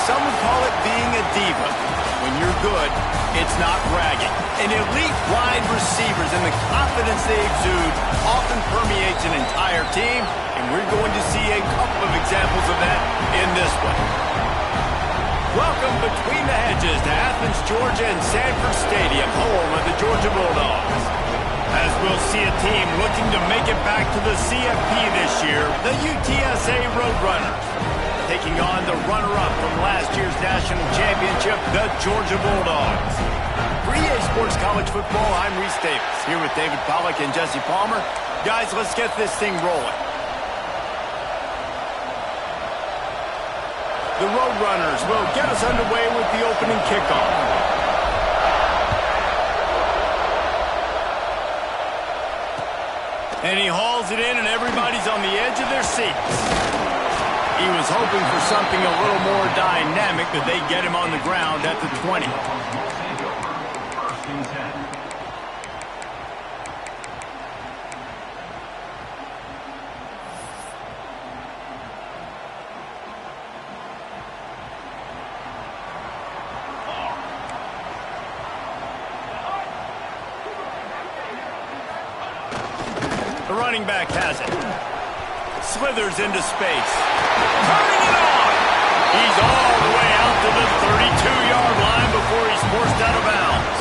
some would call it being a diva. When you're good, it's not bragging. And elite wide receivers and the confidence they exude often permeates an entire team, and we're going to see a couple of examples of that in this one. Welcome between the hedges to Athens, Georgia and Sanford Stadium, home of the Georgia Bulldogs. As we'll see a team looking to make it back to the CFP this year, the UTSA Roadrunners, taking on the runner-up from last year's national championship, the Georgia Bulldogs. For EA Sports College Football, I'm Reese Davis, here with David Pollack and Jesse Palmer. Guys, let's get this thing rolling. The Roadrunners will get us underway with the opening kickoff. And he hauls it in, and everybody's on the edge of their seats. He was hoping for something a little more dynamic, but they get him on the ground at the 20. The running back has it. Slithers into space. Turning it on! He's all the way out to the 32-yard line before he's forced out of bounds.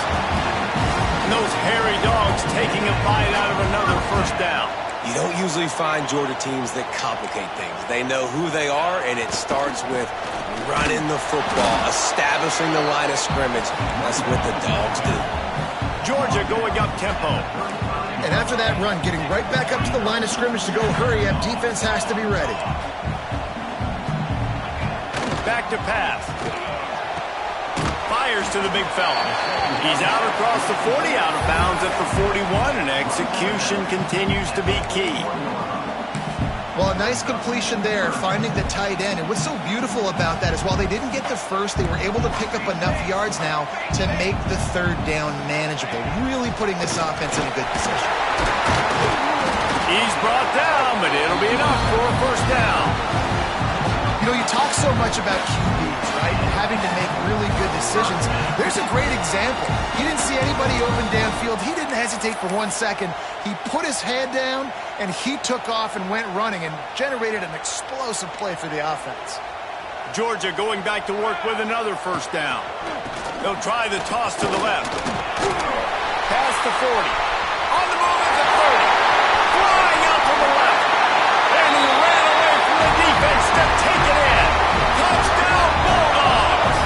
And those hairy dogs taking a bite out of another first down. You don't usually find Georgia teams that complicate things. They know who they are, and it starts with running the football, establishing the line of scrimmage. That's what the dogs do. Georgia going up tempo. And after that run, getting right back up to the line of scrimmage to go hurry up, defense has to be ready. Back to pass. Fires to the big fella. He's out across the 40, out of bounds at the 41, and execution continues to be key. Well, a nice completion there, finding the tight end. And what's so beautiful about that is while they didn't get the first, they were able to pick up enough yards now to make the third down manageable, really putting this offense in a good position. He's brought down, but it'll be enough for a first down. You know, you talk so much about QBs, right, and having to make really good decisions. There's a great example. He didn't see anybody open downfield. He didn't hesitate for 1 second. He put his head down, and he took off and went running and generated an explosive play for the offense. Georgia going back to work with another first down. They'll try the toss to the left. Past the 40. On the move at the 30. Flying out to the left. And he ran away from the defense to take it in. Touchdown, Bulldogs!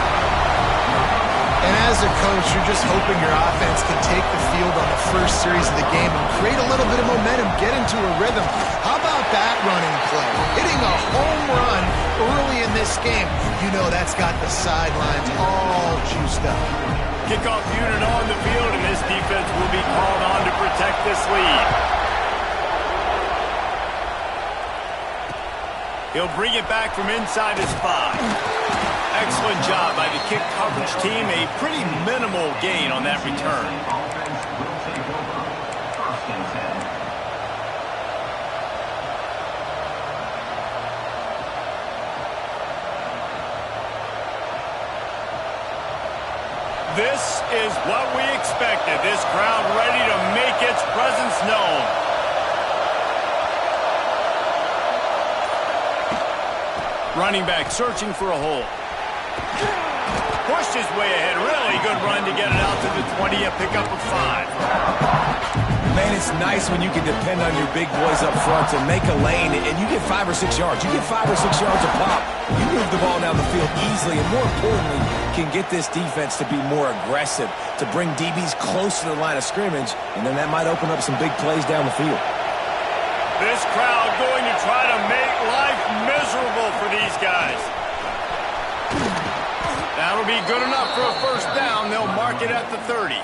And as a coach, you're just hoping your offense can take the field on the first series of the game and create a little bit of momentum, get into a rhythm. How about that running play? Hitting a home run early in this game. You know that's got the sidelines all juiced up. Kickoff unit on the field, and this defense will be called on to protect this lead. He'll bring it back from inside his 5. Excellent job by the kick coverage team. A pretty minimal gain on that return. This is what we expected. This crowd ready to make its presence known. Running back searching for a hole. Pushed his way ahead. Really good run to get it out to the 20, a pickup of 5. Man, it's nice when you can depend on your big boys up front to make a lane, and you get 5 or 6 yards. You get 5 or 6 yards a pop. You move the ball down the field easily, and more importantly, can get this defense to be more aggressive, to bring DBs close to the line of scrimmage, and then that might open up some big plays down the field. This crowd going to try to make life miserable for these guys. That'll be good enough for a first down. They'll mark it at the 30.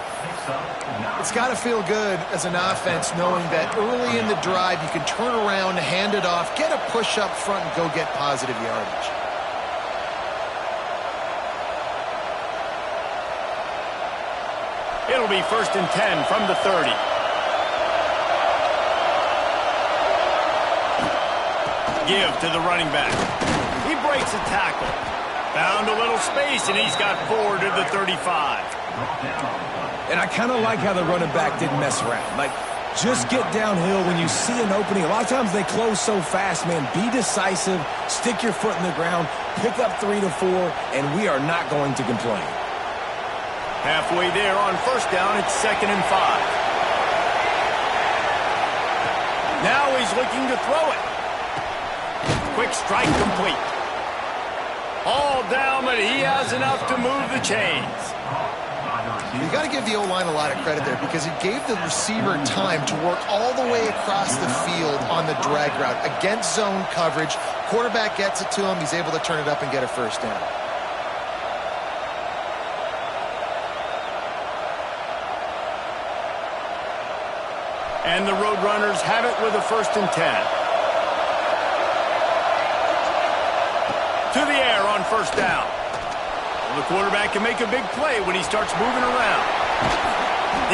It's got to feel good as an offense knowing that early in the drive you can turn around, hand it off, get a push up front, and go get positive yardage. It'll be 1st and 10 from the 30. Give to the running back. He breaks a tackle. Found a little space, and he's got 4 to the 35. And I kind of like how the running back didn't mess around. Like, just get downhill when you see an opening. A lot of times they close so fast, man. Be decisive, stick your foot in the ground, pick up 3 to 4, and we are not going to complain. Halfway there on first down, it's 2nd and 5. Now he's looking to throw it. Quick strike complete. All down, but he has enough to move the chains. You got to give the O-line a lot of credit there because it gave the receiver time to work all the way across the field on the drag route against zone coverage. Quarterback gets it to him. He's able to turn it up and get a first down. And the Roadrunners have it with a 1st and 10. To the air on first down. The quarterback can make a big play when he starts moving around.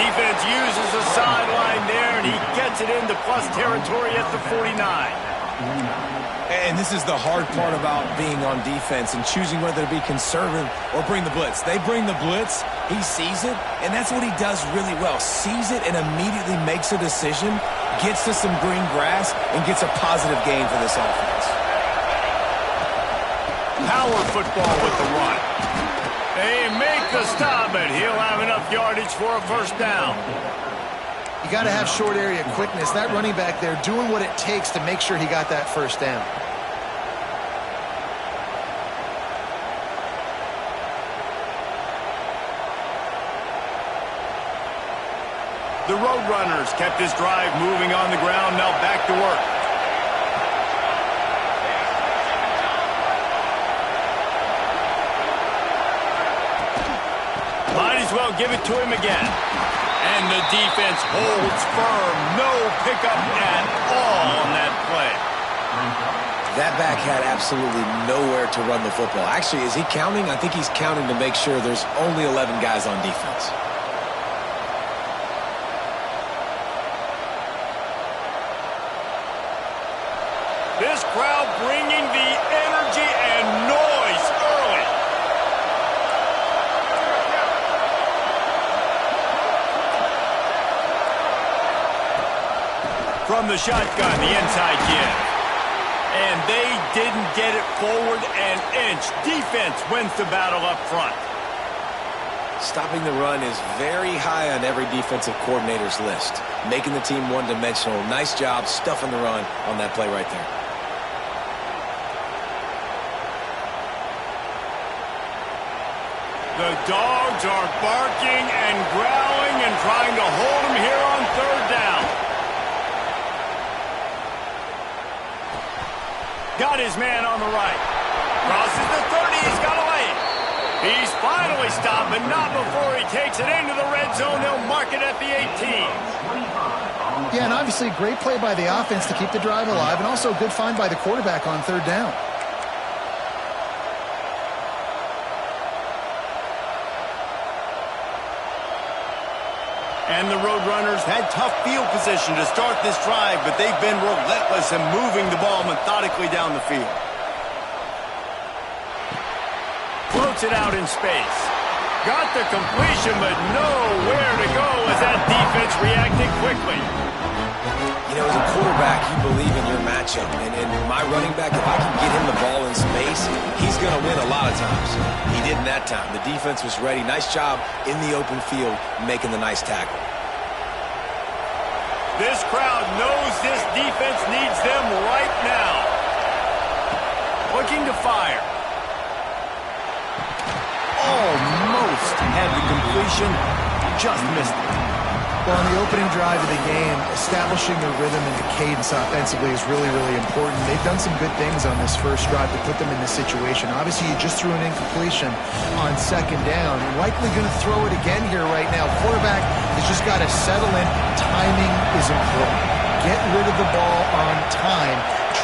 Defense uses the sideline there, and he gets it into plus territory at the 49. And this is the hard part about being on defense and choosing whether to be conservative or bring the blitz. They bring the blitz, he sees it, and that's what he does really well. Sees it and immediately makes a decision, gets to some green grass, and gets a positive gain for this offense. Power football with the run. They make the stop, and he'll have enough yardage for a first down. You got to have short area quickness. That running back there doing what it takes to make sure he got that first down. The Roadrunners kept this drive moving on the ground, now back to work. Might as well give it to him again. And the defense holds firm. No pickup at all on that play. That back had absolutely nowhere to run the football. Actually, is he counting? I think he's counting to make sure there's only 11 guys on defense. This crowd bringing the energy and noise early. From the shotgun, the inside give. And they didn't get it forward an inch. Defense wins the battle up front. Stopping the run is very high on every defensive coordinator's list. Making the team one-dimensional. Nice job stuffing the run on that play right there. The dogs are barking and growling and trying to hold him here on third down. Got his man on the right. Crosses the 30. He's got a lane. He's finally stopped, but not before he takes it into the red zone. They'll mark it at the 18. Yeah, and obviously great play by the offense to keep the drive alive, and also a good find by the quarterback on third down. And the Roadrunners had tough field position to start this drive, but they've been relentless in moving the ball methodically down the field. Floats it out in space. Got the completion, but nowhere to go as that defense reacted quickly. You know, as a quarterback, you believe in your matchup. And my running back, if I can get him the ball in space, he's going to win a lot of times. He didn't that time. The defense was ready. Nice job in the open field making the nice tackle. This crowd knows this defense needs them right now. Looking to fire. Almost had the completion, just missed it. Well, on the opening drive of the game, establishing the rhythm and the cadence offensively is really, really important. They've done some good things on this first drive to put them in this situation. Obviously, you just threw an incompletion on second down. You're likely going to throw it again here right now. Quarterback has just got to settle in. Timing is important. Get rid of the ball on time.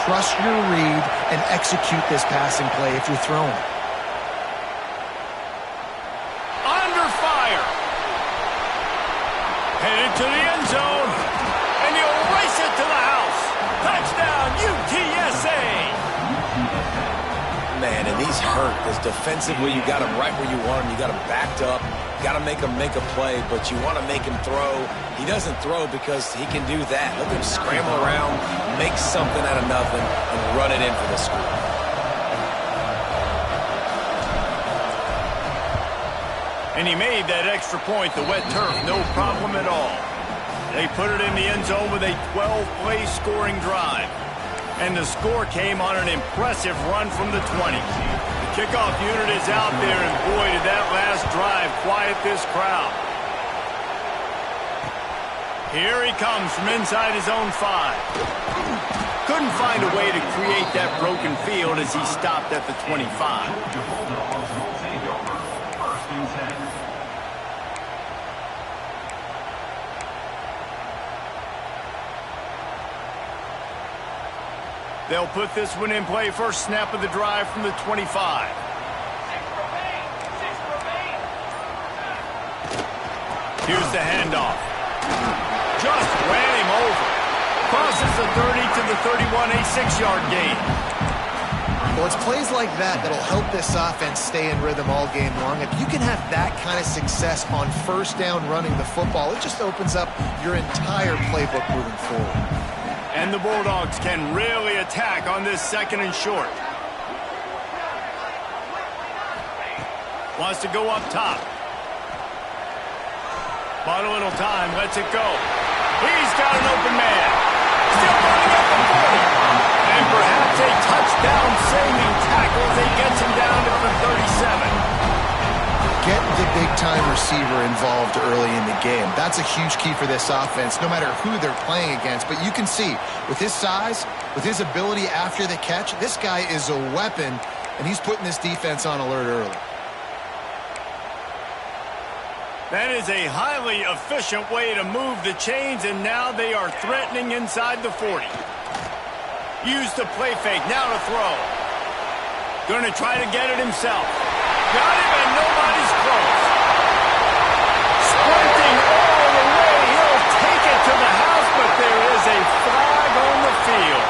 Trust your read and execute this passing play if you're throwing. Headed to the end zone, and you'll race it to the house. Touchdown, UTSA! Man, and these hurt. Because defensively, you got him right where you want him. You got him backed up. Got to make him make a play, but you want to make him throw. He doesn't throw because he can do that. Look at him scramble around, make something out of nothing, and run it in for the score. And he made that extra point, the wet turf, no problem at all. They put it in the end zone with a 12-play scoring drive. And the score came on an impressive run from the 20. The kickoff unit is out there, and boy, did that last drive quiet this crowd. Here he comes from inside his own 5. Couldn't find a way to create that broken field as he stopped at the 25. They'll put this one in play. First snap of the drive from the 25. Here's the handoff. Just ran him over. Crosses the 30 to the 31, a 6-yard gain. Well, it's plays like that that'll help this offense stay in rhythm all game long. If you can have that kind of success on first down running the football, it just opens up your entire playbook moving forward. And the Bulldogs can really attack on this second and short. Wants to go up top. Bought a little time, lets it go. He's got an open man. Still running up the 40. And perhaps a touchdown-saving tackle as he gets him down to the 37. Get the big-time receiver involved early in the game. That's a huge key for this offense, no matter who they're playing against. But you can see, with his size, with his ability after the catch, this guy is a weapon, and he's putting this defense on alert early. That is a highly efficient way to move the chains, and now they are threatening inside the 40. Use the play fake, now to throw. Going to try to get it himself. Got him, and nobody's close. Sprinting all the way. He'll take it to the house, but there is a flag on the field.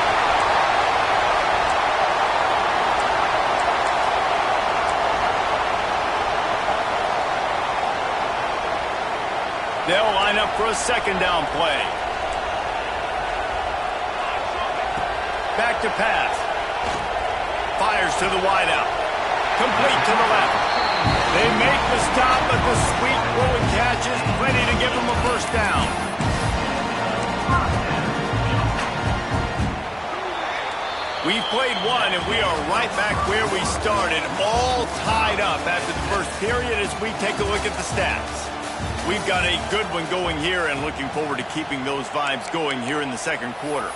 They'll line up for a second down play. Back to pass. Fires to the wideout. Complete to the left. They make the stop, but the sweet throw and catch is plenty to give them a first down. We've played one, and we are right back where we started, all tied up after the first period as we take a look at the stats. We've got a good one going here and looking forward to keeping those vibes going here in the second quarter.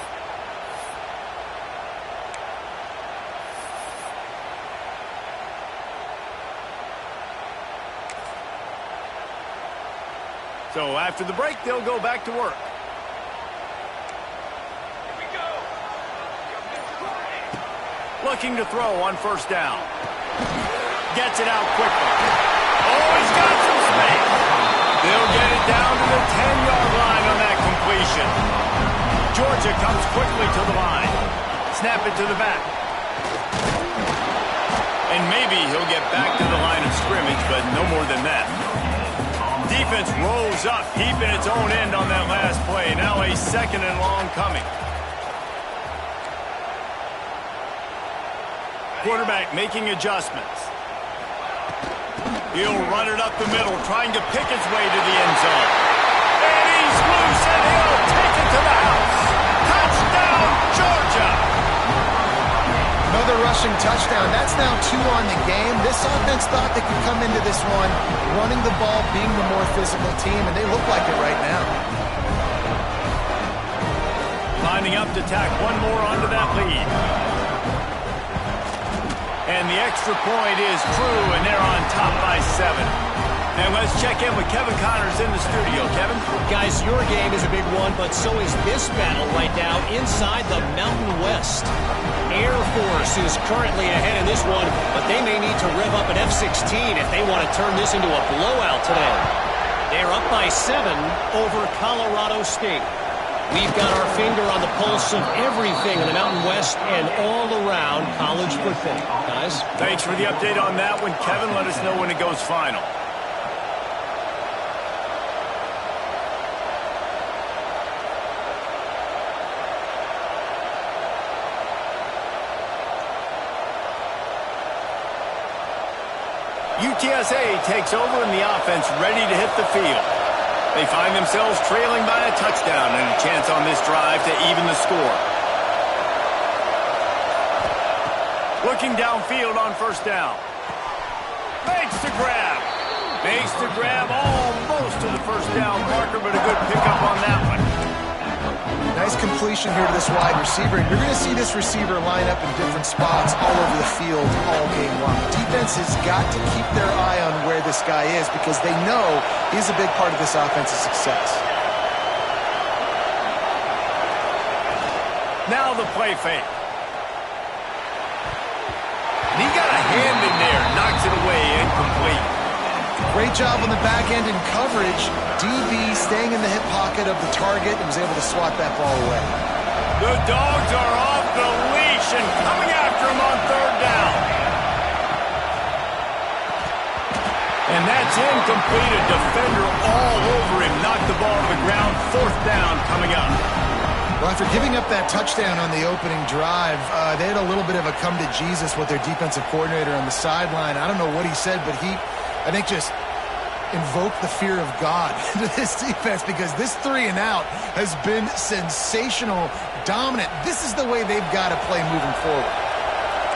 So after the break, they'll go back to work. Here we go. Looking to throw on first down. Gets it out quickly. Oh, he's got some space. They'll get it down to the 10-yard line on that completion. Georgia comes quickly to the line. Snap it to the back. And maybe he'll get back to the line of scrimmage, but no more than that. Defense rolls up, keeping its own end on that last play. Now a second and long coming. Quarterback making adjustments. He'll run it up the middle, trying to pick his way to the end zone. And he's loose, and he'll take it to the house. Touchdown, Georgia! Another rushing touchdown. That's now 2 on the game. This offense thought they could come into this one running the ball, being the more physical team, and they look like it right now. Lining up to tack one more onto that lead. And the extra point is true, and they're on top by 7. And let's check in with Kevin Connors in the studio. Kevin? Guys, your game is a big one, but so is this battle right now inside the Mountain West. Air Force is currently ahead in this one, but they may need to rev up an F-16 if they want to turn this into a blowout today. They're up by 7 over Colorado State. We've got our finger on the pulse of everything in the Mountain West and all around college football. Guys? Thanks for the update on that one, Kevin. Let us know when it goes final. UTSA takes over and the offense ready to hit the field. They find themselves trailing by a touchdown and a chance on this drive to even the score. Looking downfield on first down. Makes the grab. Makes the grab almost to the first down marker, but a good pickup on that one. Nice completion here to this wide receiver, and you're going to see this receiver line up in different spots all over the field all game long. Defense has got to keep their eye on where this guy is because they know he's a big part of this offense's success. Now the play fake. He got a hand in there, knocks it away, incomplete. Great job on the back end in coverage. DB staying in the hip pocket of the target and was able to swat that ball away. The Dogs are off the leash and coming after him on third down. And that's incomplete. A defender all over him. Knocked the ball to the ground. Fourth down coming up. Well, after giving up that touchdown on the opening drive, they had a little bit of a come to Jesus with their defensive coordinator on the sideline. I don't know what he said, but I think just invoke the fear of God into this defense because this 3-and-out has been sensational, dominant. This is the way they've got to play moving forward.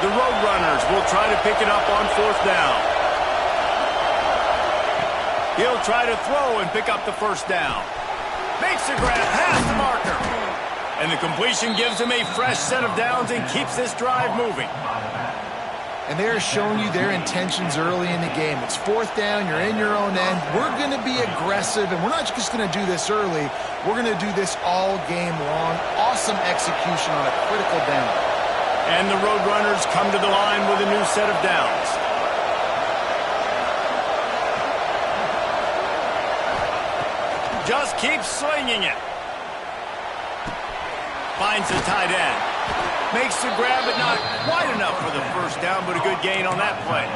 The Roadrunners will try to pick it up on fourth down. He'll try to throw and pick up the first down. Makes the grab past the marker. And the completion gives him a fresh set of downs and keeps this drive moving. And they're showing you their intentions early in the game. It's fourth down. You're in your own end. We're going to be aggressive, and we're not just going to do this early. We're going to do this all game long. Awesome execution on a critical down. And the Roadrunners come to the line with a new set of downs. Just keeps slinging it. Finds the tight end. Makes the grab, but not quite enough for the first down, but a good gain on that play.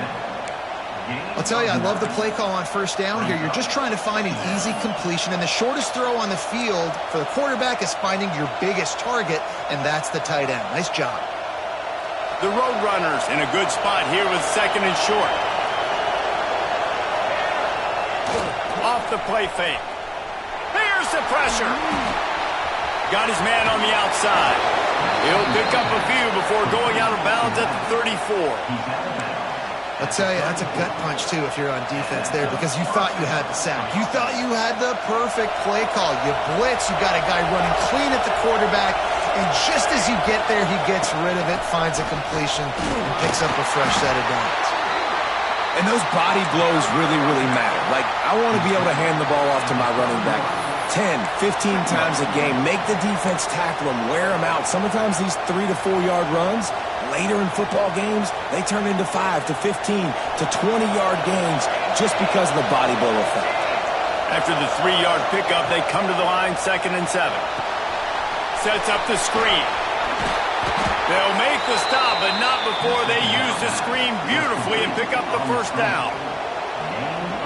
I'll tell you, I love the play call on first down here. You're just trying to find an easy completion, and the shortest throw on the field for the quarterback is finding your biggest target, and that's the tight end. Nice job. The Roadrunners in a good spot here with second and short. Off the play fake. Here's the pressure. Got his man on the outside. He'll pick up a few before going out of bounds at the 34. I'll tell you, that's a gut punch, too, if you're on defense there, because you thought you had the sack. You thought you had the perfect play call. You blitz, you got a guy running clean at the quarterback, and just as you get there, he gets rid of it, finds a completion, and picks up a fresh set of downs. And those body blows really, really matter. Like, I want to be able to hand the ball off to my running back 10, 15 times a game. Make the defense tackle them, wear them out. Sometimes these 3 to 4 yard runs, later in football games, they turn into 5 to 15 to 20 yard gains just because of the body blow effect. After the 3-yard pickup, they come to the line 2nd and 7. Sets up the screen. They'll make the stop, but not before they use the screen beautifully and pick up the first down.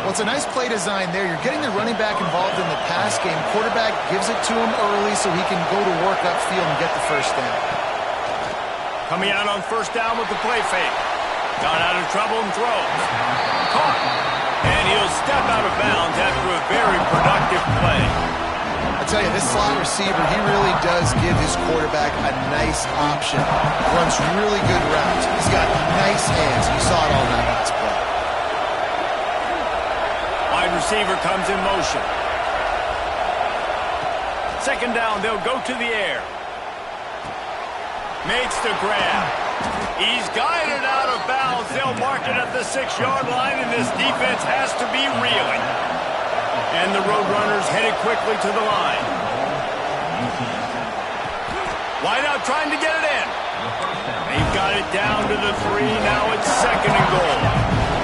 Well, it's a nice play design there. You're getting the running back involved in the pass game. Quarterback gives it to him early so he can go to work upfield and get the first down. Coming out on first down with the play fake. Got out of trouble and throws. Caught. And he'll step out of bounds after a very productive play. I tell you, this slot receiver, he really does give his quarterback a nice option. Runs really good routes. He's got nice hands. You saw it all in that last play. Wide receiver comes in motion. Second down, they'll go to the air. Makes the grab. He's guided out of bounds. They'll mark it at the 6-yard line, and this defense has to be reeling. And the Roadrunners headed quickly to the line. Wide out trying to get it in. They've got it down to the 3. Now it's 2nd and goal.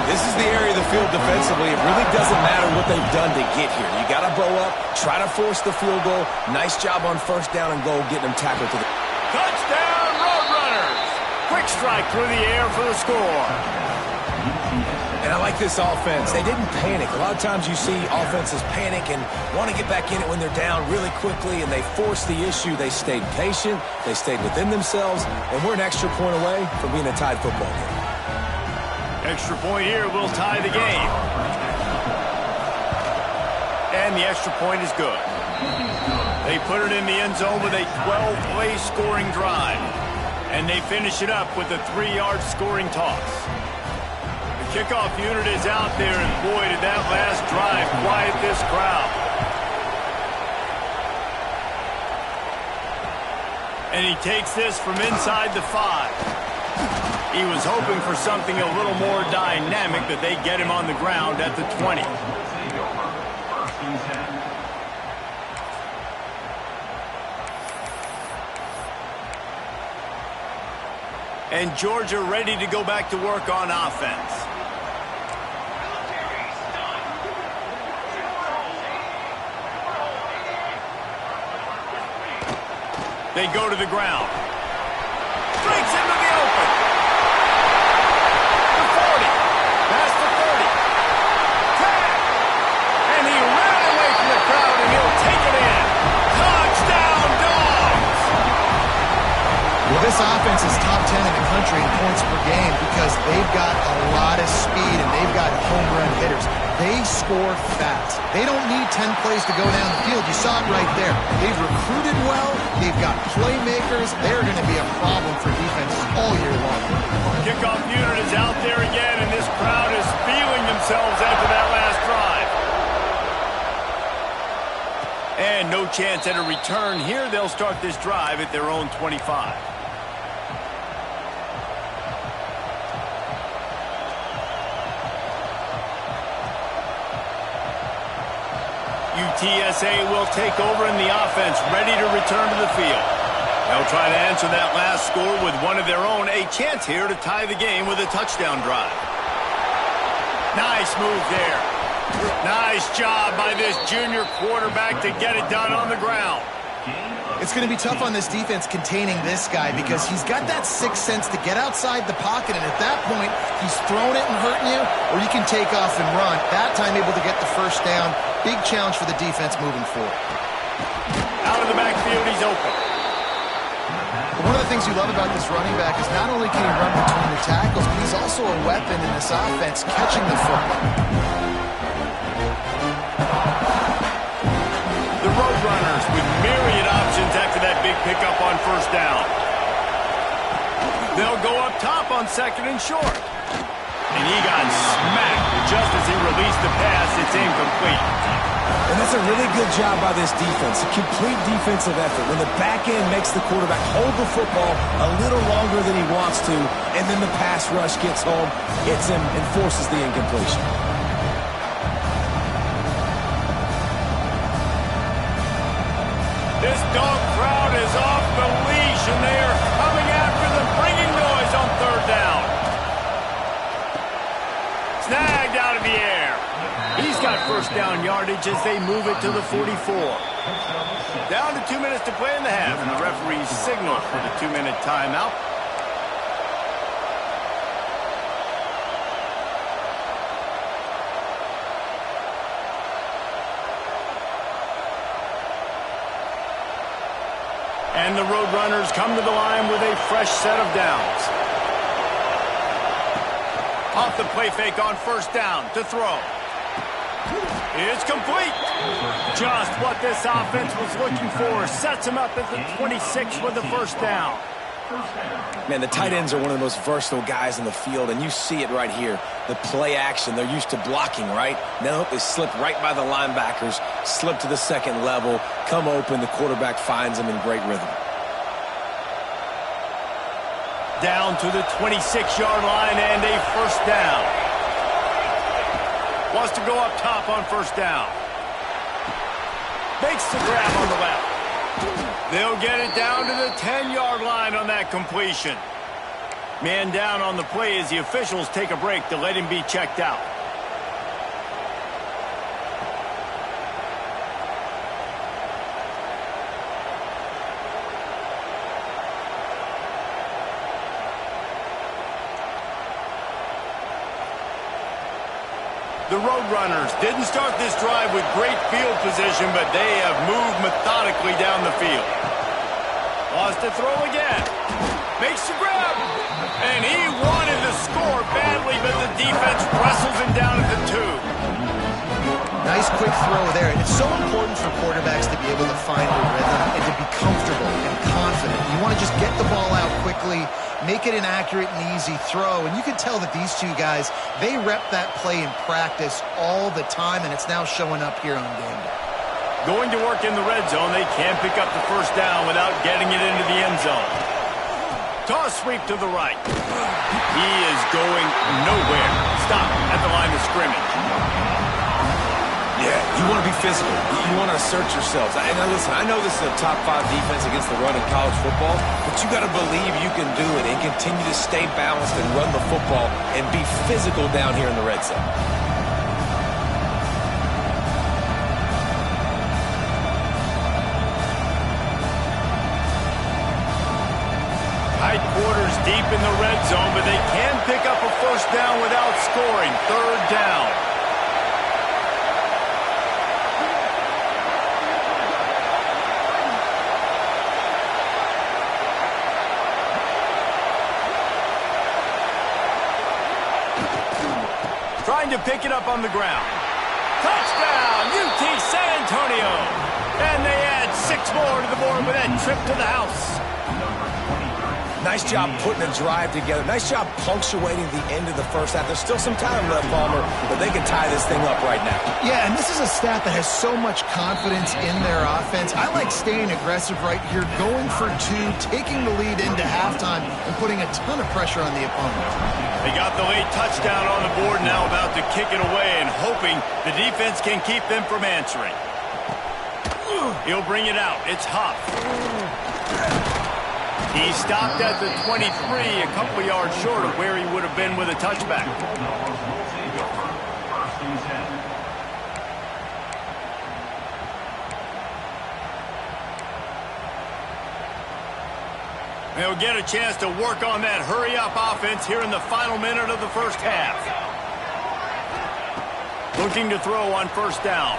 This is the area of the field defensively. It really doesn't matter what they've done to get here. You got to bow up, try to force the field goal. Nice job on first down and goal getting them tackled to the... Touchdown, Roadrunners! Quick strike through the air for the score. And I like this offense. They didn't panic. A lot of times you see offenses panic and want to get back in it when they're down really quickly, and they force the issue. They stayed patient. They stayed within themselves, and we're an extra point away from being a tied football game. Extra point here will tie the game. And the extra point is good. They put it in the end zone with a 12-play scoring drive. And they finish it up with a 3-yard scoring toss. The kickoff unit is out there, and boy, did that last drive quiet this crowd. And he takes this from inside the 5. He was hoping for something a little more dynamic, but they get him on the ground at the 20. And Georgia ready to go back to work on offense. They go to the ground. Breaks into the open. The 40. Past the 30. Tag. And he ran away from the crowd, and he'll take it in. Touchdown, Dogs! Well, this offense is top 10 in the country in points per game because they've got a lot of speed and they've got home run hitters. They score fast. They don't need 10 plays to go down the field. You saw it right there. They've recruited well. They've got playmakers. They're going to be a problem for defenses all year long. Kickoff unit is out there again, and this crowd is feeling themselves after that last drive. And no chance at a return here. They'll start this drive at their own 25. UTSA will take over in the offense, ready to return to the field. They'll try to answer that last score with one of their own. A chance here to tie the game with a touchdown drive. Nice move there. Nice job by this junior quarterback to get it done on the ground. It's going to be tough on this defense containing this guy because he's got that sixth sense to get outside the pocket, and at that point, he's throwing it and hurting you, or you can take off and run. That time able to get the first down. Big challenge for the defense moving forward. Out of the backfield, he's open. One of the things you love about this running back is not only can he run between the tackles, but he's also a weapon in this offense catching the football. The Roadrunners with myriad options after that big pickup on first down. They'll go up top on second and short. And he got smacked just as he released the pass. It's incomplete. And that's a really good job by this defense. A complete defensive effort. When the back end makes the quarterback hold the football a little longer than he wants to, and then the pass rush gets home, hits him, and forces the incompletion. This dog crowd is off the leash, and they are coming after them, bringing noise on third down. Snagged out of the air. He's got first down yardage as they move it to the 44. Down to 2 minutes to play in the half, and the referee signaled for the 2-minute timeout. And the Roadrunners come to the line with a fresh set of downs. Off the play fake on first down to throw. It's complete. Just what this offense was looking for. Sets him up at the 26 with the first down. Man, the tight ends are one of the most versatile guys in the field, and you see it right here. The play action, they're used to blocking, right? No, they slip right by the linebackers, slip to the second level, come open, the quarterback finds them in great rhythm. Down to the 26-yard line and a first down. Wants to go up top on first down. Makes the grab on the left. They'll get it down to the 10-yard line on that completion. Man down on the play as the officials take a break to let him be checked out. The Roadrunners didn't start this drive with great field position, but they have moved methodically down the field. Lost to throw again. Makes the grab. And he wanted to score badly, but the defense wrestles him down at the 2. Nice quick throw there. And it's so important for quarterbacks to be able to find a rhythm and to be comfortable and confident. You want to just get the ball out quickly, make it an accurate and easy throw. And you can tell that these two guys, they rep that play in practice all the time, and it's now showing up here on game day. Going to work in the red zone, they can't pick up the first down without getting it into the end zone. Toss sweep to the right. He is going nowhere. Stop at the line of scrimmage. Yeah, you want to be physical. You want to assert yourselves. And now listen, I know this is a top 5 defense against the run in college football, but you got to believe you can do it and continue to stay balanced and run the football and be physical down here in the red zone. Tight quarters deep in the red zone, but they can pick up a first down without scoring. 3rd down. Trying to pick it up on the ground. Touchdown, UT San Antonio. And they add 6 more to the board with that trip to the house. Nice job putting a drive together. Nice job punctuating the end of the first half. There's still some time left, Palmer, but they can tie this thing up right now. Yeah, and this is a staff that has so much confidence in their offense. I like staying aggressive right here, going for 2, taking the lead into halftime, and putting a ton of pressure on the opponent. They got the late touchdown on the board, now about to kick it away and hoping the defense can keep them from answering. He'll bring it out. It's Huff. He stopped at the 23, a couple yards short of where he would have been with a touchback. They'll get a chance to work on that hurry-up offense here in the final minute of the first half. Looking to throw on first down.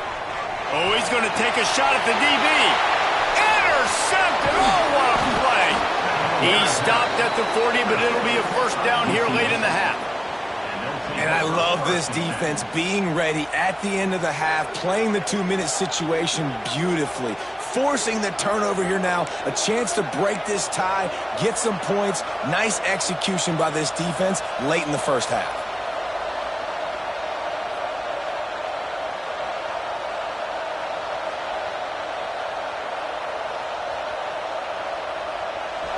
Oh, he's going to take a shot at the DB. Intercepted. Oh, what a play. He stopped at the 40, but it'll be a first down here late in the half. And I love this defense being ready at the end of the half, playing the 2-minute situation beautifully, forcing the turnover here now, a chance to break this tie, get some points. Nice execution by this defense late in the first half.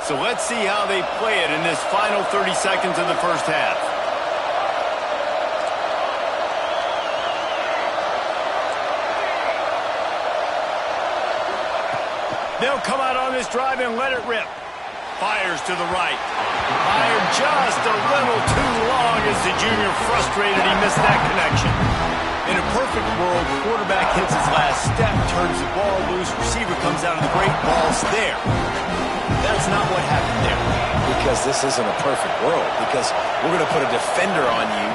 So let's see how they play it in this final 30 seconds of the first half. They'll come out on this drive and let it rip. Fires to the right. Fired just a little too long as the junior frustrated he missed that connection. In a perfect world, quarterback hits his last step, turns the ball loose, receiver comes out of the break, ball's there. That's not what happened there. Because this isn't a perfect world. Because we're going to put a defender on you,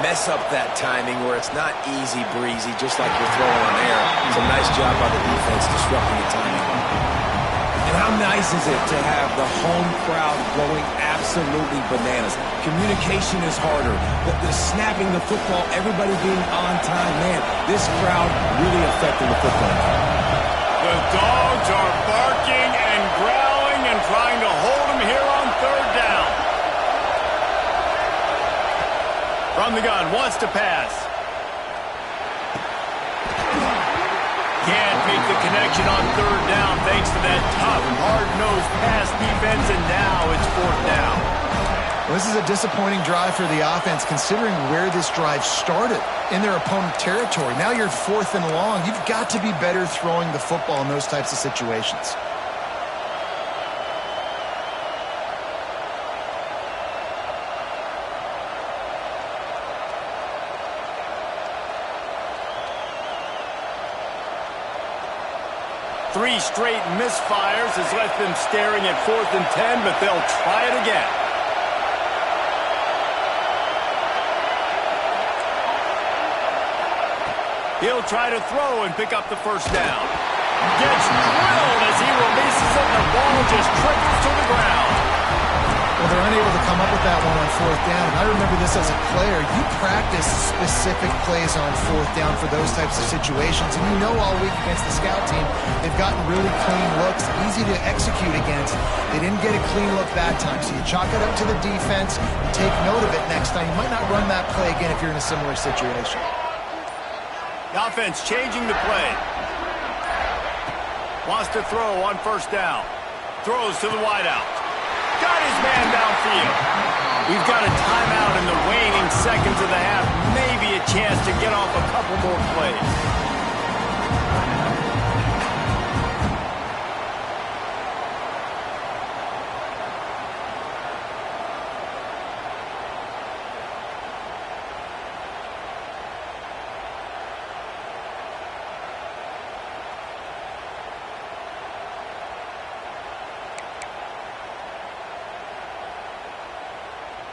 mess up that timing where it's not easy breezy, just like you're throwing on air. It's a nice job by the defense disrupting the timing. And how nice is it to have the home crowd going absolutely bananas? Communication is harder. The snapping the football, everybody being on time. Man, this crowd really affecting the football. The dogs are barking and growling and trying to hold him here on 3rd down. From the gun, wants to pass. Can't make the connection on 3rd down thanks to that tough, hard-nosed pass defense, and now it's 4th down. Well, this is a disappointing drive for the offense considering where this drive started in their opponent territory. Now you're 4th and long. You've got to be better throwing the football in those types of situations. 3 straight misfires has left them staring at 4th and 10, but they'll try it again. He'll try to throw and pick up the first down. Gets drilled as he releases it, and the ball just trickles to the ground. Well, they're unable to come up with that one on 4th down. And I remember this as a player. You practice specific plays on 4th down for those types of situations. And you know all week against the scout team, they've gotten really clean looks, easy to execute against. They didn't get a clean look that time. So you chalk it up to the defense and take note of it next time. You might not run that play again if you're in a similar situation. The offense changing the play. Wants to throw on 1st down. Throws to the wideout. Got his man downfield. We've got a timeout in the waning seconds of the half. Maybe a chance to get off a couple more plays.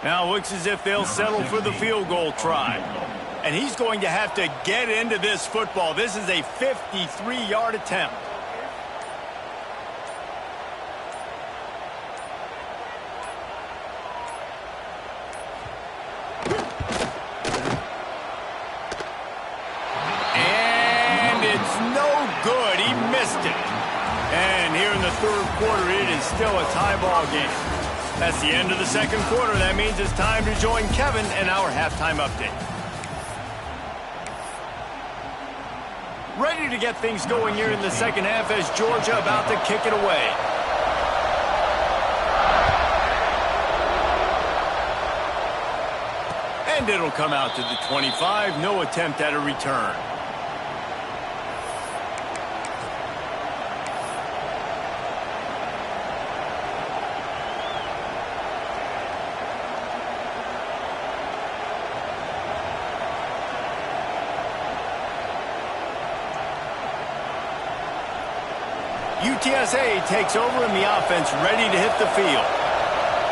Now it looks as if they'll settle for the field goal try. And he's going to have to get into this football. This is a 53-yard attempt. And it's no good. He missed it. And here in the 3rd quarter, it is still a tie ball game. That's the end of the 2nd quarter. That means it's time to join Kevin and our halftime update. Ready to get things going here in the 2nd half as Georgia about to kick it away. And it'll come out to the 25. No attempt at a return. UTSA takes over in the offense, ready to hit the field.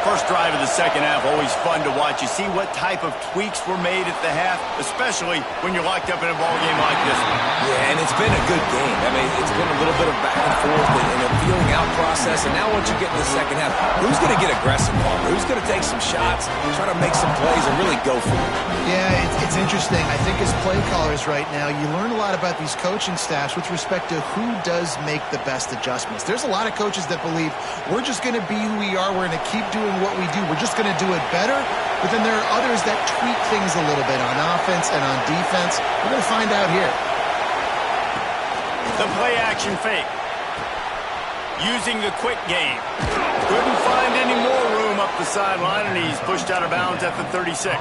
First drive of the 2nd half, always fun to watch. You see what type of tweaks were made at the half, especially when you're locked up in a ball game like this one. Yeah, and it's been a good game. I mean, it's been a little bit of back and forth and a feeling out process. And now once you get in the 2nd half, who's going to get aggressive, Palmer? Who's going to take some shots, try to make some plays, and really go for it? Yeah, it's interesting. I think as play callers right now, you learn a lot about these coaching staffs with respect to who does make the best adjustments. There's a lot of coaches that believe we're just going to be who we are. We're going to keep doing what we do. We're just going to do it better. But then there are others that tweak things a little bit on offense and on defense. We're going to find out here. The play action fake. Using the quick game. Couldn't find any more room up the sideline, and he's pushed out of bounds at the 36.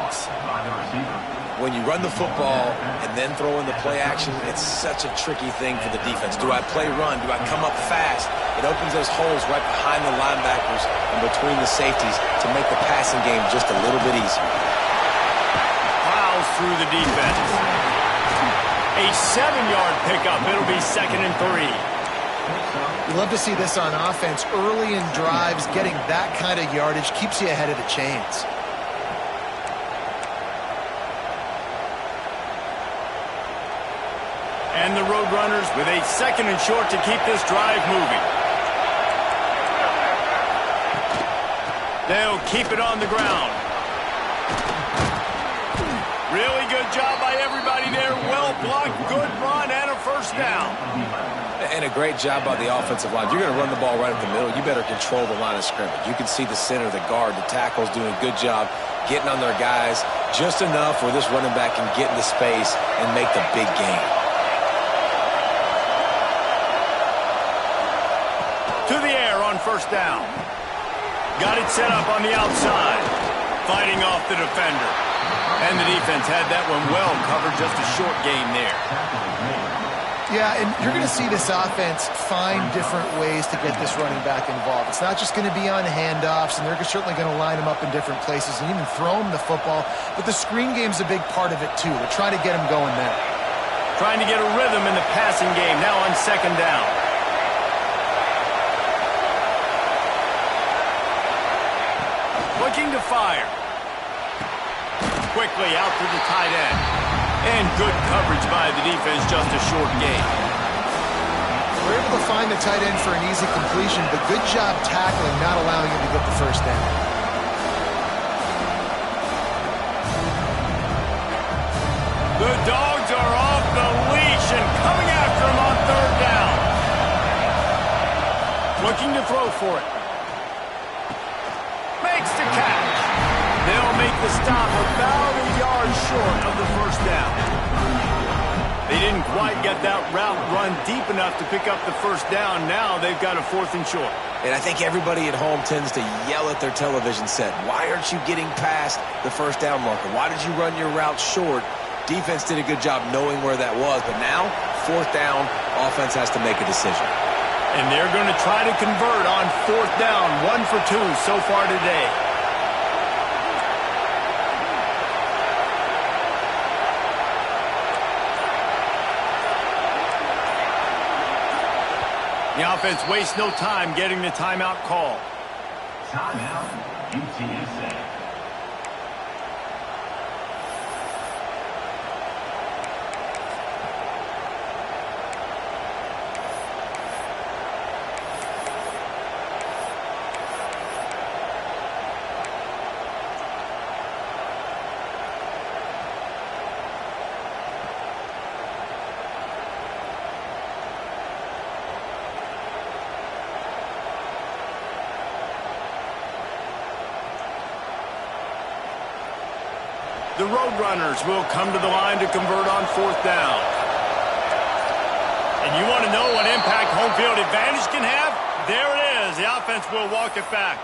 When you run the football and then throw in the play action, it's such a tricky thing for the defense. Do I play run? Do I come up fast? It opens those holes right behind the linebackers and between the safeties to make the passing game just a little bit easier. Plows through the defense. A 7-yard pickup. It'll be 2nd and 3. You love to see this on offense. Early in drives, getting that kind of yardage keeps you ahead of the chains. And the Roadrunners with a 2nd and short to keep this drive moving. They'll keep it on the ground. Really good job by everybody there. Well blocked, good run, and a first down. And a great job by the offensive line. You're going to run the ball right up the middle. You better control the line of scrimmage. You can see the center, the guard, the tackles doing a good job getting on their guys just enough where this running back can get into space and make the big game. To the air on first down. Got it set up on the outside. Fighting off the defender. And the defense had that one well covered. Just a short game there. Yeah, and you're going to see this offense find different ways to get this running back involved. It's not just going to be on handoffs, and they're certainly going to line him up in different places and even throw him the football. But the screen game's a big part of it, too. They're trying to get him going there. Trying to get a rhythm in the passing game now on 2nd down. Looking to fire. Quickly out to the tight end. And good coverage by the defense, just a short gain. We're able to find the tight end for an easy completion, but good job tackling, not allowing him to get the first down. The Dogs are off the leash and coming after him on third down. Looking to throw for it. Makes the catch. They'll make the stop about a yard short of the first down. They didn't quite get that route run deep enough to pick up the first down. Now they've got a 4th and short. And I think everybody at home tends to yell at their television set. Why aren't you getting past the first down marker? Why did you run your route short? Defense did a good job knowing where that was. But now, 4th down, offense has to make a decision. And they're going to try to convert on 4th down. 1 for 2 so far today. The offense wastes no time getting the timeout call. Timeout, Utsa. The Roadrunners will come to the line to convert on 4th down. And you want to know what impact home field advantage can have? There it is. The offense will walk it back.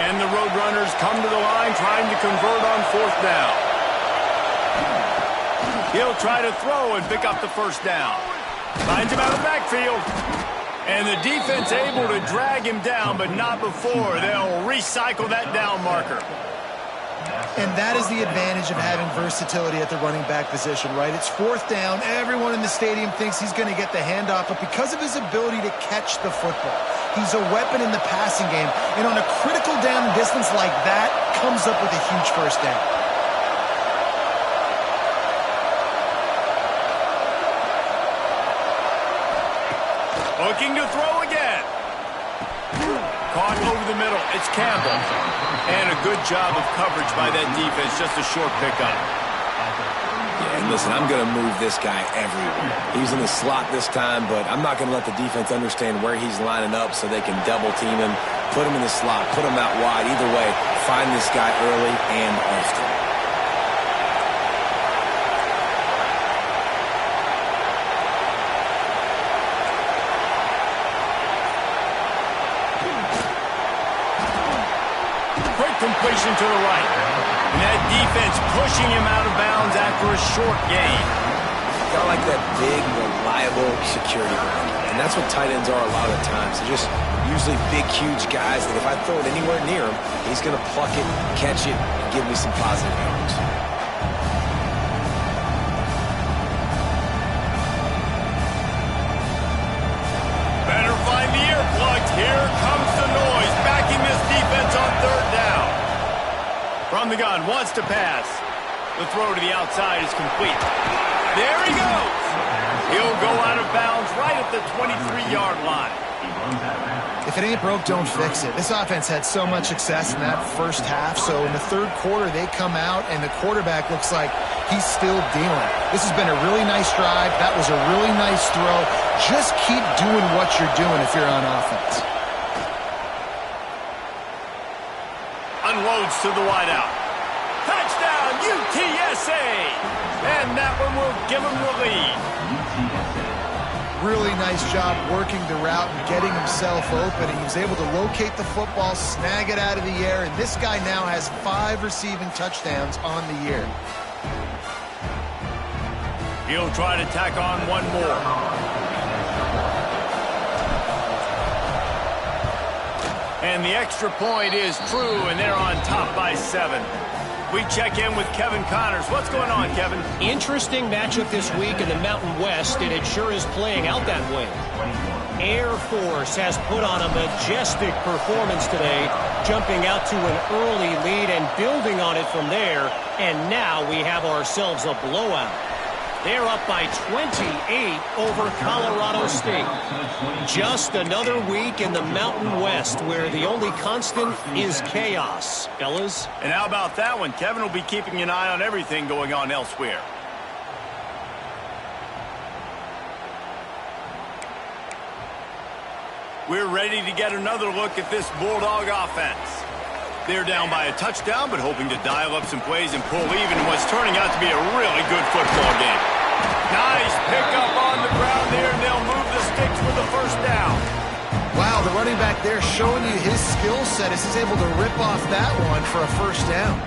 And the Roadrunners come to the line trying to convert on 4th down. He'll try to throw and pick up the first down. Finds him out of the backfield. And the defense able to drag him down, but not before. They'll recycle that down marker. And that is the advantage of having versatility at the running back position, right? It's 4th down. Everyone in the stadium thinks he's going to get the handoff, but because of his ability to catch the football, he's a weapon in the passing game. And on a critical down distance like that, comes up with a huge first down. Looking to throw again. Caught over the middle. It's Campbell. And a good job of coverage by that defense. Just a short pickup. Yeah, and listen, I'm going to move this guy everywhere. He's in the slot this time, but I'm not going to let the defense understand where he's lining up so they can double team him, put him in the slot, put him out wide. Either way, find this guy early and often. Completion to the right. And that defense pushing him out of bounds after a short gain. Got like that big, reliable security blanket. And that's what tight ends are a lot of the times. They're just usually big, huge guys that if I throw it anywhere near him, he's going to pluck it, catch it, and give me some positive yards. Better find the earplugs. Here comes the noise. Backing this defense on 3rd down. From the gun, wants to pass. The throw to the outside is complete. There he goes. He'll go out of bounds right at the 23-yard line. If it ain't broke, don't fix it. This offense had so much success in that first half, so in the 3rd quarter, they come out, and the quarterback looks like he's still dealing. This has been a really nice drive. That was a really nice throw. Just keep doing what you're doing if you're on offense. Unloads to the wideout. Touchdown, UTSA! And that one will give him the lead. Really nice job working the route and getting himself open. He was able to locate the football, snag it out of the air, and this guy now has 5 receiving touchdowns on the year. He'll try to tack on one more. And the extra point is true, and they're on top by 7. We check in with Kevin Connors. What's going on, Kevin? Interesting matchup this week in the Mountain West, and it sure is playing out that way. Air Force has put on a majestic performance today, jumping out to an early lead and building on it from there. And now we have ourselves a blowout. They're up by 28 over Colorado State. Just another week in the Mountain West where the only constant is chaos, fellas. And how about that one? Kevin will be keeping an eye on everything going on elsewhere. We're ready to get another look at this Bulldog offense. They're down by a touchdown, but hoping to dial up some plays and pull even in what's turning out to be a really good football game. Nice pickup on the ground there, and they'll move the sticks for the first down. Wow, the running back there showing you his skill set as he's able to rip off that one for a first down.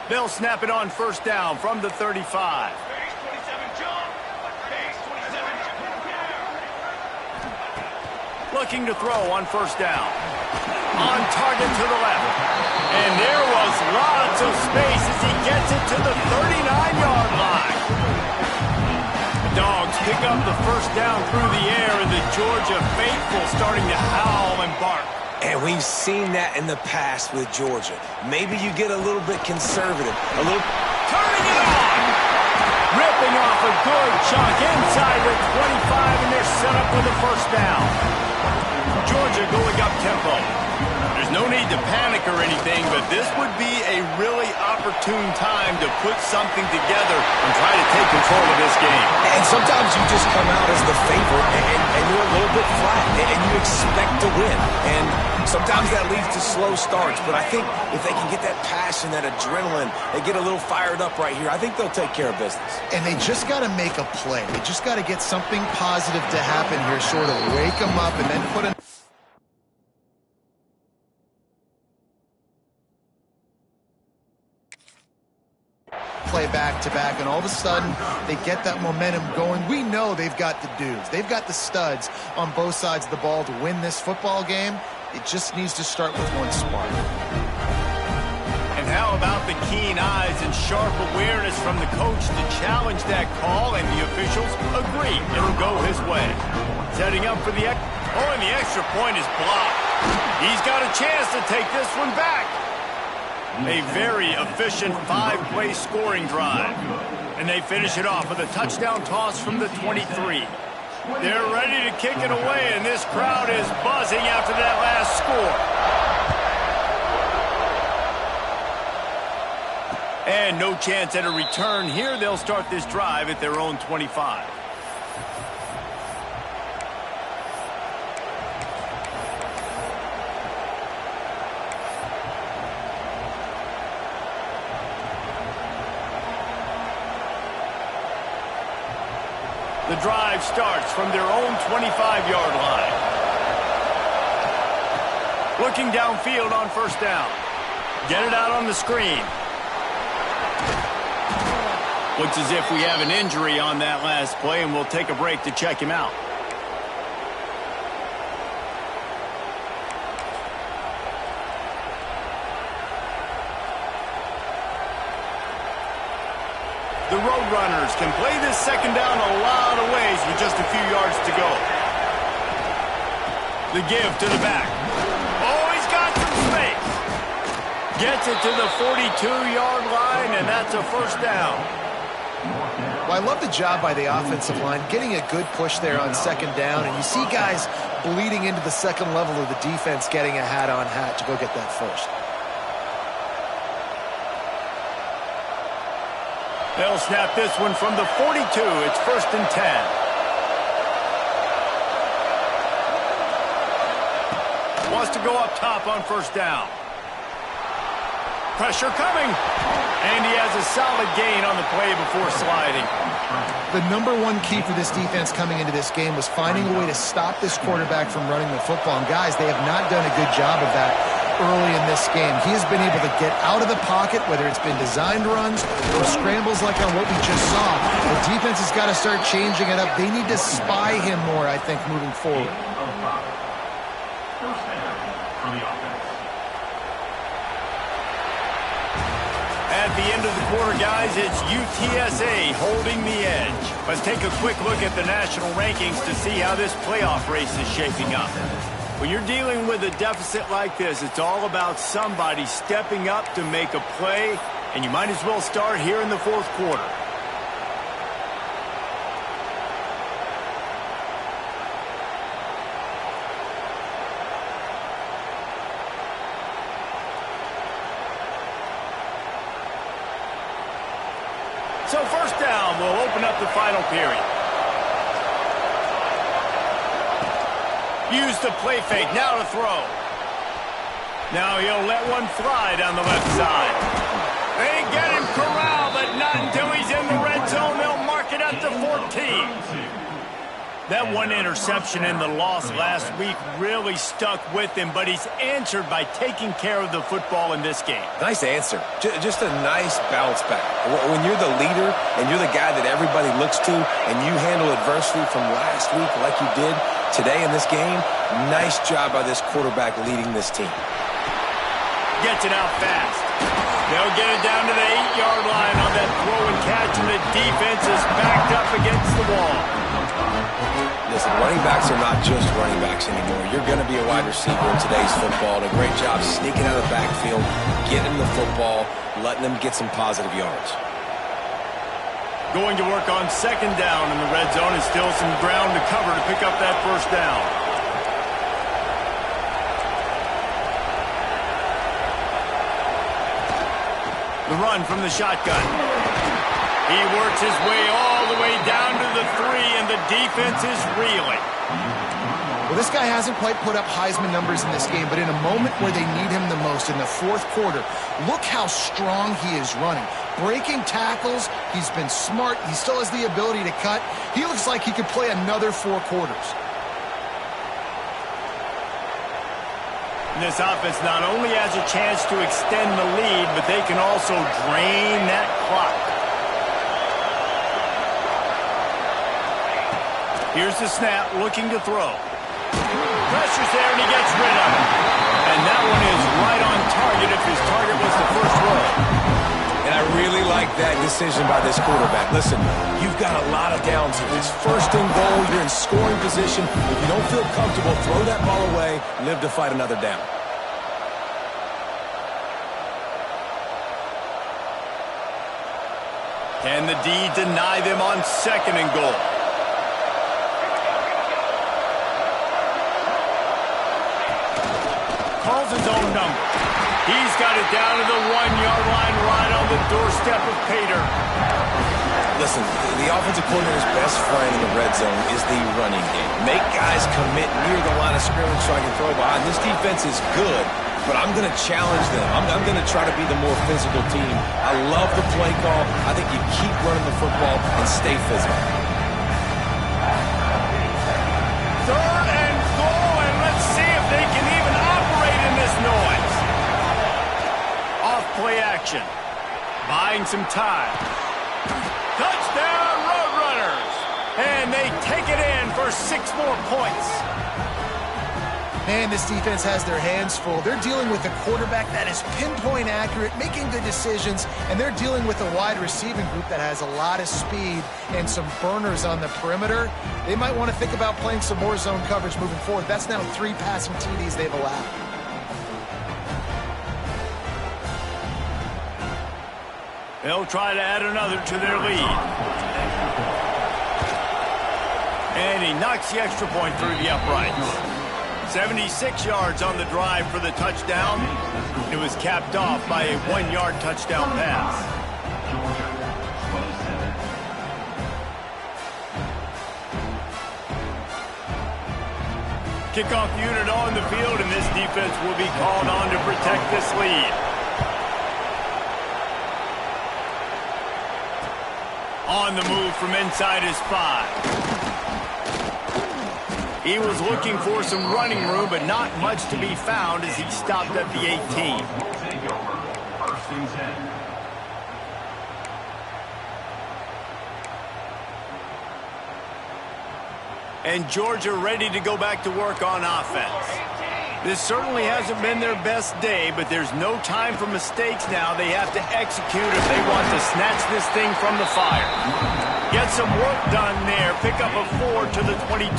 They'll snap it on first down from the 35. Looking to throw on first down. On target to the left. And there was lots of space as he gets it to the 39-yard line. The Dogs pick up the first down through the air, and the Georgia faithful starting to howl and bark. And we've seen that in the past with Georgia. Maybe you get a little bit conservative. Turning it on! Ripping off a good chunk inside the 25, and they're set up with a first down. Georgia going up tempo. There's no need to panic or anything, but this would be a really opportune time to put something together and try to take control of this game. And sometimes you just come out as the favorite and you're a little bit flat and you expect to win. And sometimes that leads to slow starts, but I think if they can get that passion, that adrenaline, they get a little fired up right here, I think they'll take care of business. And they just got to make a play. They just got to get something positive to happen here, sort of wake them up and then put a play back-to-back, and all of a sudden they get that momentum going. We know they've got the dudes. They've got the studs on both sides of the ball to win this football game. It just needs to start with one spark. And how about the keen eyes and sharp awareness from the coach to challenge that call, and the officials agree it'll go his way. Setting up for the and the extra point is blocked. He's got a chance to take this one back. A very efficient 5-play scoring drive. And they finish it off with a touchdown toss from the 23. They're ready to kick it away, and this crowd is buzzing after that last score. And no chance at a return here. They'll start this drive at their own 25. The drive starts from their own 25-yard line. Looking downfield on first down. Get it out on the screen. Looks as if we have an injury on that last play, and we'll take a break to check him out. The Roadrunners can play this second down a lot of ways with just a few yards to go. The give to the back. Oh, he's got some space. Gets it to the 42-yard line, and that's a first down. Well, I love the job by the offensive line, getting a good push there on second down, and you see guys bleeding into the second level of the defense getting a hat-on-hat to go get that first. They'll snap this one from the 42. It's 1st and 10. Wants to go up top on first down. Pressure coming. And he has a solid gain on the play before sliding. The number one key for this defense coming into this game was finding a way to stop this quarterback from running the football. And guys, they have not done a good job of that early in this game. He has been able to get out of the pocket, whether it's been designed runs or scrambles like on what we just saw. The defense has got to start changing it up. They need to spy him more, I think, moving forward. for the offense. At the end of the quarter, guys, it's UTSA holding the edge. Let's take a quick look at the national rankings to see how this playoff race is shaping up. When you're dealing with a deficit like this, it's all about somebody stepping up to make a play, and you might as well start here in the fourth quarter. So first down, we'll open up the final period. Use the play fake, now to throw. Now he'll let one fly down the left side. They get him corralled, but not until he's in the red zone. They'll mark it at the 14. That one interception in the loss last week really stuck with him, but he's answered by taking care of the football in this game. Nice answer. Just a nice bounce back. When you're the leader and you're the guy that everybody looks to and you handle adversity from last week like you did today in this game, nice job by this quarterback leading this team. Gets it out fast. They'll get it down to the 8-yard line on that throw and catch, and the defense is backed up against the wall. Listen, running backs are not just running backs anymore. You're going to be a wide receiver in today's football. And a great job sneaking out of the backfield, getting the football, letting them get some positive yards. Going to work on second down in the red zone, and still some ground to cover to pick up that first down. The run from the shotgun. He works his way all the way down to the 3, and the defense is reeling. Well, this guy hasn't quite put up Heisman numbers in this game, but in a moment where they need him the most, in the fourth quarter, look how strong he is running. Breaking tackles, he's been smart, he still has the ability to cut. He looks like he could play another 4 quarters. This offense not only has a chance to extend the lead, but they can also drain that clock. Here's the snap, looking to throw. Pressure's there, and he gets rid of it. And that one is right on target if his target was the first row. And I really like that decision by this quarterback. Listen, you've got a lot of downs here. It's first and goal. You're in scoring position. If you don't feel comfortable, throw that ball away. Live to fight another down. Can the D deny them on second and goal? Calls his own number. He's got it down to the 1-yard line, right on the doorstep of Pater. Listen, the offensive coordinator's best friend in the red zone is the running game. Make guys commit near the line of scrimmage so I can throw behind. This defense is good, but I'm going to challenge them. I'm going to try to be the more physical team. I love the play call. I think you keep running the football and stay physical. Third and goal, and let's see if they can even operate in this noise. Off play action. Buying some time. Touchdown, Roadrunners! And they take it in for 6 more points. Man, this defense has their hands full. They're dealing with a quarterback that is pinpoint accurate, making good decisions, and they're dealing with a wide receiving group that has a lot of speed and some burners on the perimeter. They might want to think about playing some more zone coverage moving forward. That's now 3 passing TDs they've allowed. They'll try to add another to their lead. And he knocks the extra point through the uprights. 76 yards on the drive for the touchdown. It was capped off by a 1-yard touchdown pass. Kickoff unit on the field, and this defense will be called on to protect this lead. On the move from inside his 5. He was looking for some running room, but not much to be found as he stopped at the 18. Take over. First and 10. And Georgia ready to go back to work on offense. This certainly hasn't been their best day, but there's no time for mistakes now. They have to execute if they want to snatch this thing from the fire. Get some work done there. Pick up a 4 to the 22.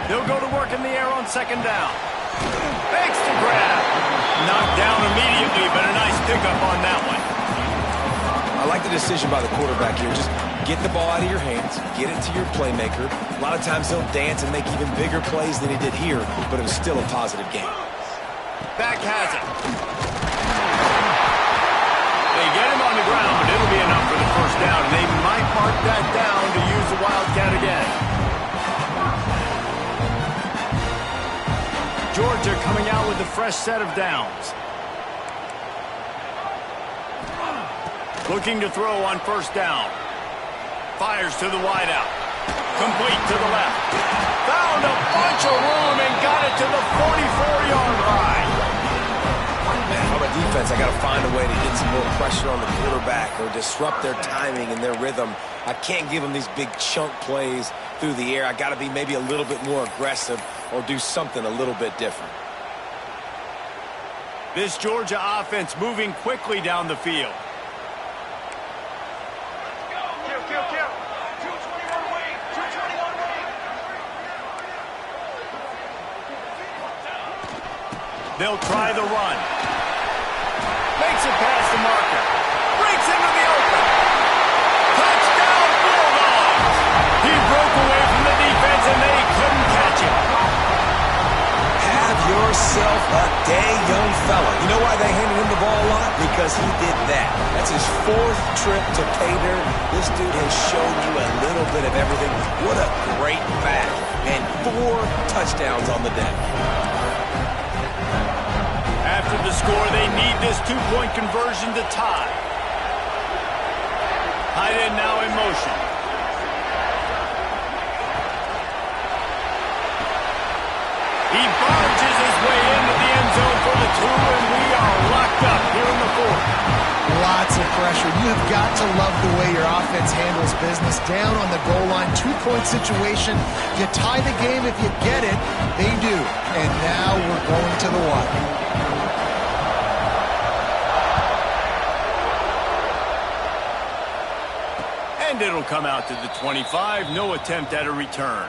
They'll go to work in the air on second down. Makes the grab. Knocked down immediately, but a nice pickup on that one. I like the decision by the quarterback here. Just get the ball out of your hands, get it to your playmaker. A lot of times he'll dance and make even bigger plays than he did here, but it was still a positive game. Back has it. They get him on the ground, but it'll be enough for the first down. And they might mark that down to use the Wildcat again. Georgia coming out with a fresh set of downs. Looking to throw on first down. Fires to the wideout. Complete to the left. Found a bunch of room and got it to the 44-yard line. Man, on the defense, I got to find a way to get some more pressure on the quarterback or disrupt their timing and their rhythm. I can't give them these big chunk plays through the air. I got to be maybe a little bit more aggressive or do something a little bit different. This Georgia offense moving quickly down the field. They'll try the run. Makes it past the marker. Breaks into the open. Touchdown Bulldogs! He broke away from the defense and they couldn't catch him. Have yourself a day, young fella. You know why they handed him the ball a lot? Because he did that. That's his 4th trip to pay dirt. This dude has shown you a little bit of everything. What a great back. And 4 touchdowns on the day. After the score, they need this 2-point conversion to tie. Tight end now in motion. He barges his way into the end zone for the 2, and we are locked up here in the 4th. Lots of pressure. You have got to love the way your offense handles business. Down on the goal line, 2-point situation. You tie the game if you get it. They do. And now we're going to the wire. And it'll come out to the 25. No attempt at a return.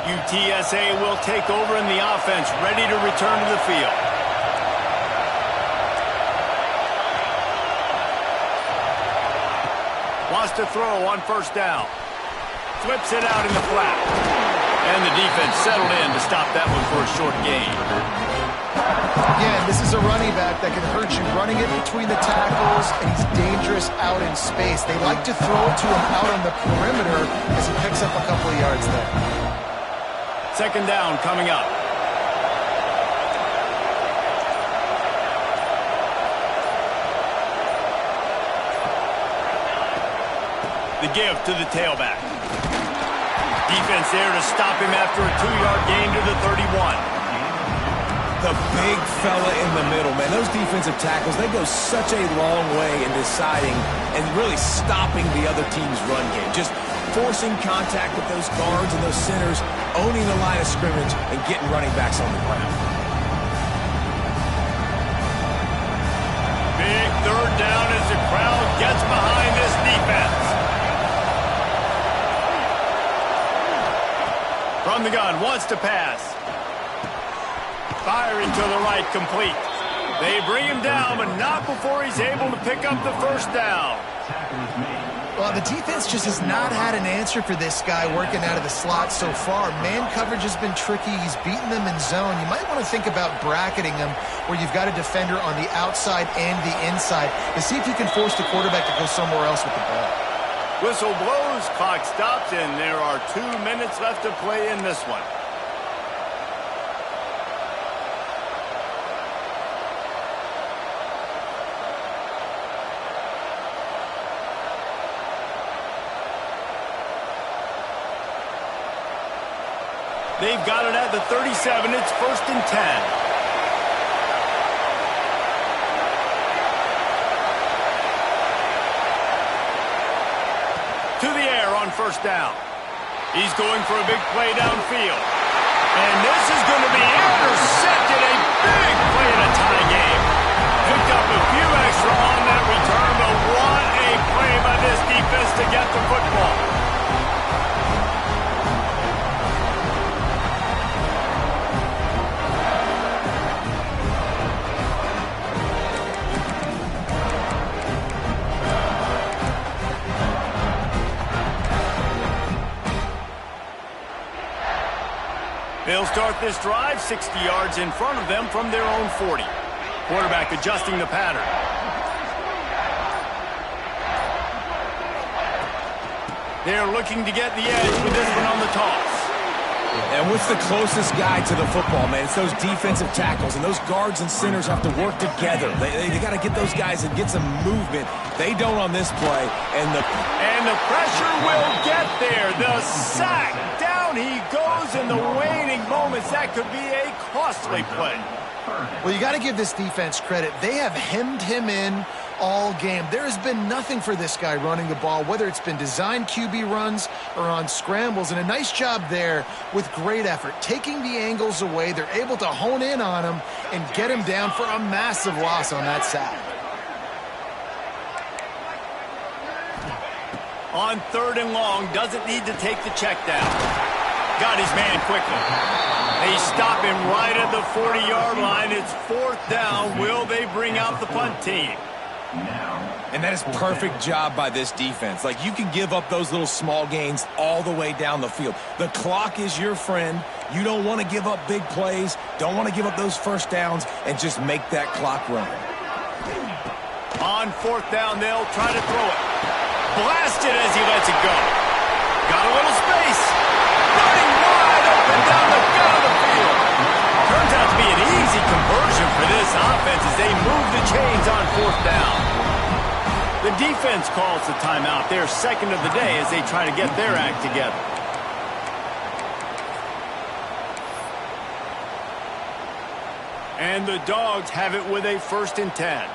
UTSA will take over in the offense, ready to return to the field. Wants to throw on first down. Flips it out in the flat. And the defense settled in to stop that one for a short gain. Again, this is a running back that can hurt you. Running it between the tackles, and he's dangerous out in space. They like to throw it to him out on the perimeter as he picks up a couple of yards there. Second down coming up. The give to the tailback. Defense there to stop him after a 2-yard gain to the 31. The big fella in the middle, man. Those defensive tackles, they go such a long way in deciding and really stopping the other team's run game. Just forcing contact with those guards and those centers, owning the line of scrimmage, and getting running backs on the ground. Big third down as the crowd gets behind this defense. From the gun, wants to pass. Firing to the right, complete. They bring him down, but not before he's able to pick up the first down. Well, the defense just has not had an answer for this guy working out of the slot so far. Man coverage has been tricky. He's beaten them in zone. You might want to think about bracketing him where you've got a defender on the outside and the inside to see if you can force the quarterback to go somewhere else with the ball. Whistle blows, clock stops, and there are 2 minutes left to play in this one. They've got it at the 37. It's 1st and 10. To the air on 1st down. He's going for a big play downfield. And this is going to be intercepted. A big play in a tie game. Picked up a few extra on that return, but what a play by this defense to get the football. They'll start this drive 60 yards in front of them from their own 40. Quarterback adjusting the pattern. They're looking to get the edge with this one on the toss. And what's the closest guy to the football, man? It's those defensive tackles, and those guards and centers have to work together. They got to get those guys and get some movement. They don't on this play. And the pressure will get there. The sack. Down he goes in the waning moments. That could be a costly play. Well, you got to give this defense credit. They have hemmed him in all game. There has been nothing for this guy running the ball, whether it's been designed QB runs or on scrambles, and a nice job there with great effort. Taking the angles away, they're able to hone in on him and get him down for a massive loss on that sack. On 3rd and long, doesn't need to take the check down. Got his man quickly. They stop him right at the 40-yard line. It's 4th down. Will they bring out the punt team? And that is perfect job by this defense. Like, you can give up those little small gains all the way down the field. The clock is your friend. You don't want to give up big plays. Don't want to give up those 1st downs and just make that clock run. On 4th down, they'll try to throw it. Blasted as he lets it go. Got a little space. Running wide open down the gut of the field. Turns out to be an easy conversion for this offense as they move the chains on 4th down. The defense calls the timeout. Their 2nd of the day as they try to get their act together. And the Dogs have it with a 1st and 10.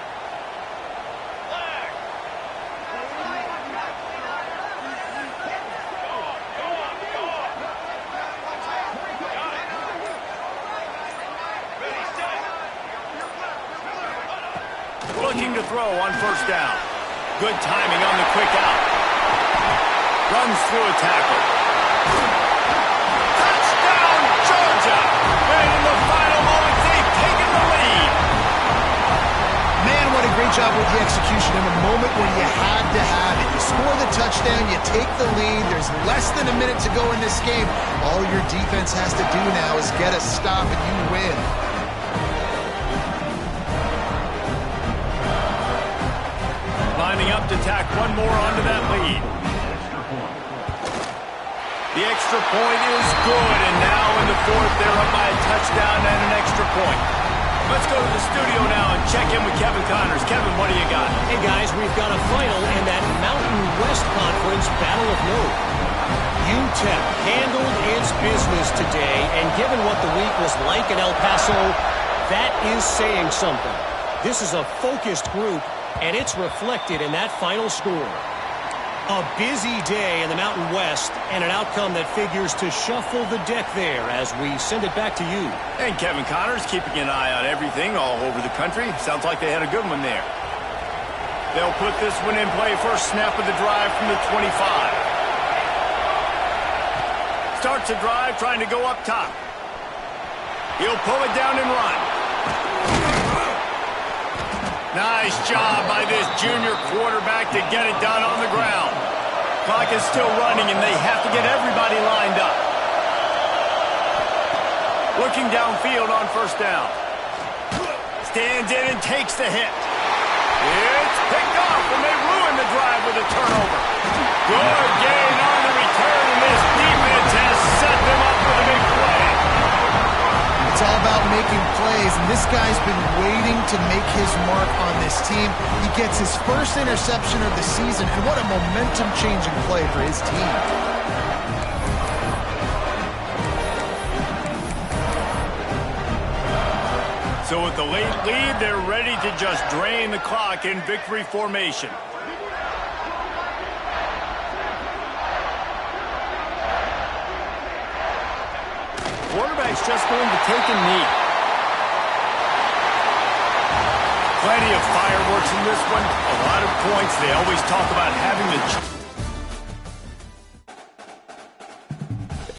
Looking to throw on 1st down. Good timing on the quick out. Runs through a tackle. Touchdown, Georgia! And in the final moments, they've taken the lead. Man, what a great job with the execution in a moment where you had to have it. You score the touchdown, you take the lead. There's less than a minute to go in this game. All your defense has to do now is get a stop and you win. Lining up to tack one more onto that lead. The extra point is good, and now in the 4th, they're up by a touchdown and an extra point. Let's go to the studio now and check in with Kevin Connors. Kevin, what do you got? Hey, guys, we've got a final in that Mountain West Conference Battle of Note. UTEP handled its business today, and given what the week was like in El Paso, that is saying something. This is a focused group, and it's reflected in that final score. A busy day in the Mountain West, and an outcome that figures to shuffle the deck there as we send it back to you. And Kevin Connors keeping an eye on everything all over the country. Sounds like they had a good one there. They'll put this one in play. First snap of the drive from the 25. Starts a drive trying to go up top. He'll pull it down and run. Nice job by this junior quarterback to get it done on the ground. Clock is still running, and they have to get everybody lined up. Looking downfield on 1st down. Stands in and takes the hit. It's picked off, and they ruin the drive with a turnover. Good gain on the return, and this defense has set them up with a big play. It's all about making plays, and this guy's been waiting to make his mark on this team. He gets his first interception of the season, and what a momentum-changing play for his team. So with the late lead, they're ready to just drain the clock in victory formation. Quarterback's just going to take a knee. Plenty of fireworks in this one. A lot of points. They always talk about having the